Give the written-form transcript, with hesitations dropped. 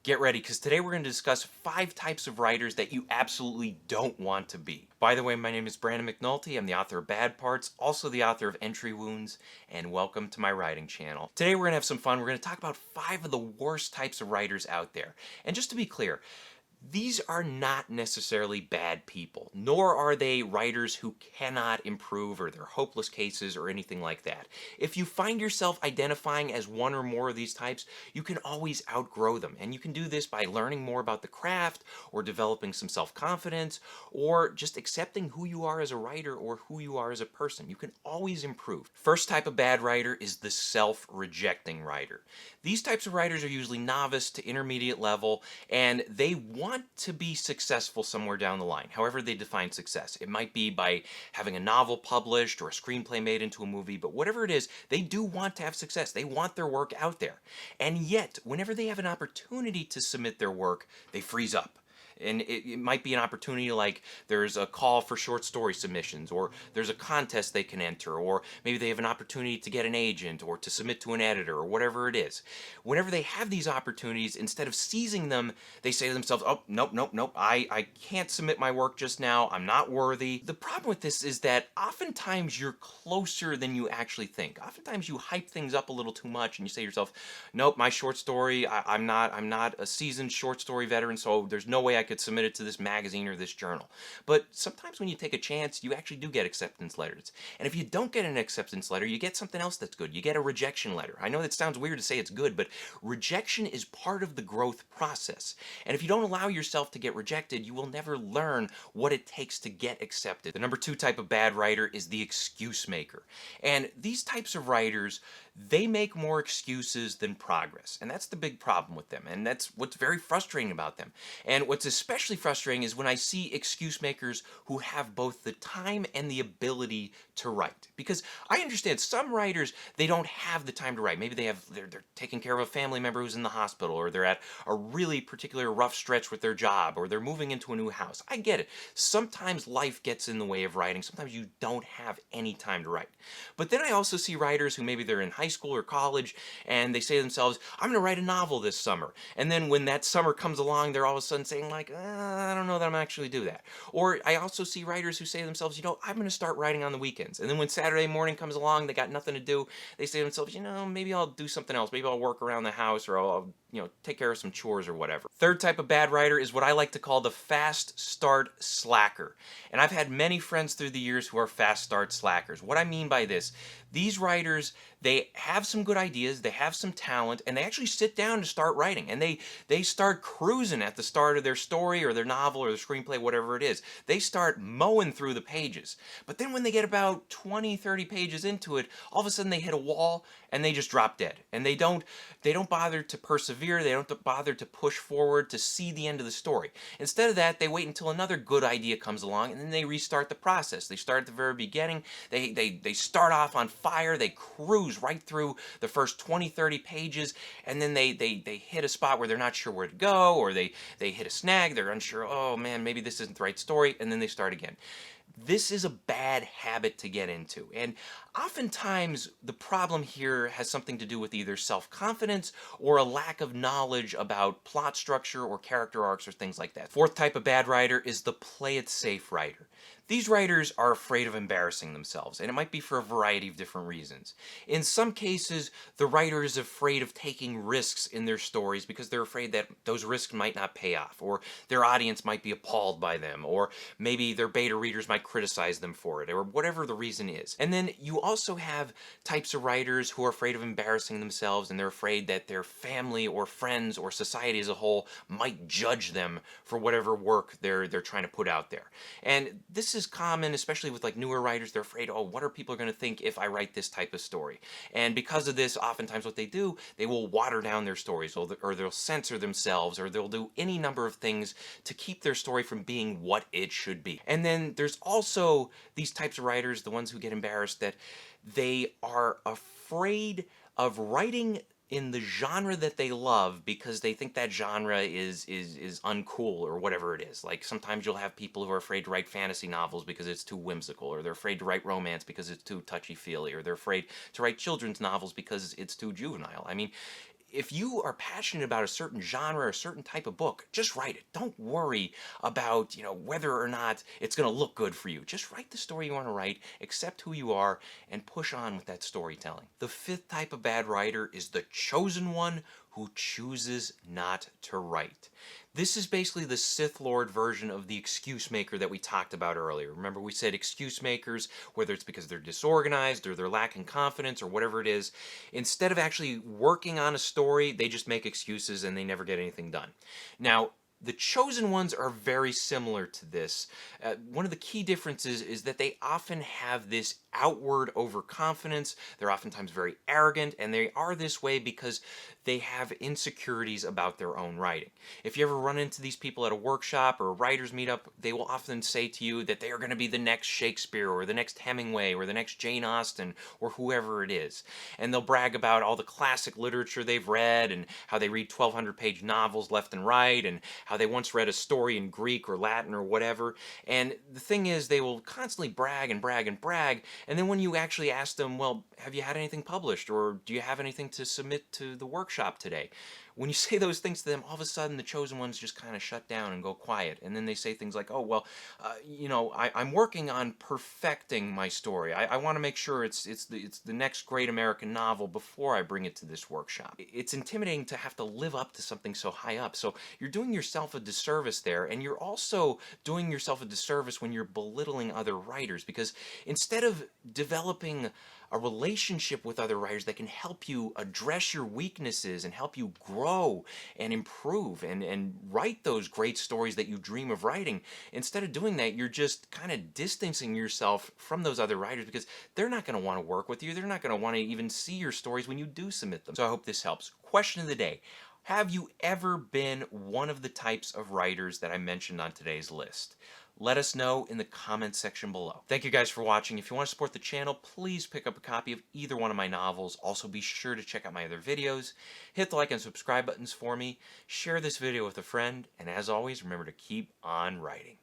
Get ready, because today we're going to discuss 5 types of writers that you absolutely don't want to be. By the way, my name is Brandon McNulty. I'm the author of Bad Parts, also the author of Entry Wounds, and welcome to my writing channel. Today we're going to have some fun. We're going to talk about 5 of the worst types of writers out there. And just to be clear, these are not necessarily bad people, nor are they writers who cannot improve or they're hopeless cases or anything like that. If you find yourself identifying as one or more of these types, you can always outgrow them. And you can do this by learning more about the craft or developing some self-confidence or just accepting who you are as a writer or who you are as a person. You can always improve. First type of bad writer is the self-rejecting writer. These types of writers are usually novice to intermediate level, and they want to be successful somewhere down the line, however they define success. It might be by having a novel published or a screenplay made into a movie, but whatever it is, they do want to have success. They want their work out there. And yet, whenever they have an opportunity to submit their work, they freeze up. And it might be an opportunity like there's a call for short story submissions, or there's a contest they can enter, or maybe they have an opportunity to get an agent or to submit to an editor or whatever it is. Whenever they have these opportunities, instead of seizing them, they say to themselves, oh, nope, nope, nope, I can't submit my work just now. I'm not worthy. The problem with this is that oftentimes you're closer than you actually think. Oftentimes you hype things up a little too much and you say to yourself, nope, my short story, I'm not a seasoned short story veteran, so there's no way I could submit it to this magazine or this journal. But sometimes when you take a chance, you actually do get acceptance letters. And if you don't get an acceptance letter, you get something else that's good. You get a rejection letter. I know that sounds weird to say it's good, but rejection is part of the growth process. And if you don't allow yourself to get rejected, you will never learn what it takes to get accepted. The number 2 type of bad writer is the excuse maker. And these types of writers, they make more excuses than progress. And that's the big problem with them. And that's what's very frustrating about them. And what's especially frustrating is when I see excuse makers who have both the time and the ability to write. Because I understand some writers, they don't have the time to write. Maybe they're taking care of a family member who's in the hospital, or they're at a really particular rough stretch with their job, or they're moving into a new house. I get it. Sometimes life gets in the way of writing. Sometimes you don't have any time to write. But then I also see writers who maybe they're in high school or college, and they say to themselves, I'm going to write a novel this summer. And then when that summer comes along, they're all of a sudden saying like, I don't know that I'm actually do that. Or I also see writers who say to themselves, I'm going to start writing on the weekends. And then when Saturday morning comes along, they got nothing to do. They say to themselves, maybe I'll do something else. Maybe I'll work around the house, or I'll take care of some chores or whatever. Third type of bad writer is what I like to call the fast start slacker. And I've had many friends through the years who are fast start slackers. What I mean by this, these writers, they have some good ideas, they have some talent, and they actually sit down to start writing. And they start cruising at the start of their story or their novel or their screenplay, whatever it is. They start mowing through the pages. But then when they get about 20, 30 pages into it, all of a sudden they hit a wall and they just drop dead. And they don't bother to persevere, they don't bother to push forward to see the end of the story. Instead of that, they wait until another good idea comes along, and then they restart the process. They start at the very beginning, they start off on fire, they cruise right through the first 20, 30 pages, and then they hit a spot where they're not sure where to go, or they hit a snag, they're unsure, oh man, maybe this isn't the right story, and then they start again. This is a bad habit to get into, and oftentimes the problem here has something to do with either self-confidence or a lack of knowledge about plot structure or character arcs or things like that. Fourth type of bad writer is the play it safe writer. These writers are afraid of embarrassing themselves, and it might be for a variety of different reasons. In some cases, the writer is afraid of taking risks in their stories because they're afraid that those risks might not pay off, or their audience might be appalled by them, or maybe their beta readers might criticize them for it, or whatever the reason is. And then you also have types of writers who are afraid of embarrassing themselves, and they're afraid that their family or friends or society as a whole might judge them for whatever work they're trying to put out there. And this is common, especially with like newer writers. They're afraid, oh, what are people going to think if I write this type of story? And because of this, oftentimes what they do, they will water down their stories, or they'll censor themselves, or they'll do any number of things to keep their story from being what it should be. And then there's also these types of writers, the ones who get embarrassed, that they are afraid of writing in the genre that they love because they think that genre is uncool or whatever it is. Like sometimes you'll have people who are afraid to write fantasy novels because it's too whimsical, or they're afraid to write romance because it's too touchy-feely, or they're afraid to write children's novels because it's too juvenile. I mean, if you are passionate about a certain genre or a certain type of book, just write it. Don't worry about, whether or not it's going to look good for you. Just write the story you want to write, accept who you are, and push on with that storytelling. The fifth type of bad writer is the chosen one who chooses not to write. This is basically the Sith Lord version of the excuse maker that we talked about earlier. Remember, we said excuse makers, whether it's because they're disorganized or they're lacking confidence or whatever it is, instead of actually working on a story, they just make excuses and they never get anything done. Now, the chosen ones are very similar to this. One of the key differences is that they often have this outward overconfidence. They're oftentimes very arrogant, and they are this way because they have insecurities about their own writing. If you ever run into these people at a workshop or a writer's meetup, they will often say to you that they are going to be the next Shakespeare or the next Hemingway or the next Jane Austen or whoever it is. And they'll brag about all the classic literature they've read and how they read 1,200-page novels left and right and how they once read a story in Greek or Latin or whatever. And the thing is, they will constantly brag and brag and brag. And then when you actually ask them, well, have you had anything published? Or do you have anything to submit to the workshop today? When you say those things to them, all of a sudden the chosen ones just kind of shut down and go quiet. And then they say things like, oh, well, I'm working on perfecting my story. I want to make sure it's the next great American novel before I bring it to this workshop. It's intimidating to have to live up to something so high up. So you're doing yourself a disservice there, and you're also doing yourself a disservice when you're belittling other writers, because instead of developing a relationship with other writers that can help you address your weaknesses and help you grow and improve and write those great stories that you dream of writing. Instead of doing that, you're just kind of distancing yourself from those other writers because they're not going to want to work with you. They're not going to want to even see your stories when you do submit them. So I hope this helps. Question of the day. Have you ever been one of the types of writers that I mentioned on today's list? Let us know in the comments section below. Thank you guys for watching. If you want to support the channel, please pick up a copy of either one of my novels. Also, be sure to check out my other videos. Hit the like and subscribe buttons for me. Share this video with a friend. And as always, remember to keep on writing.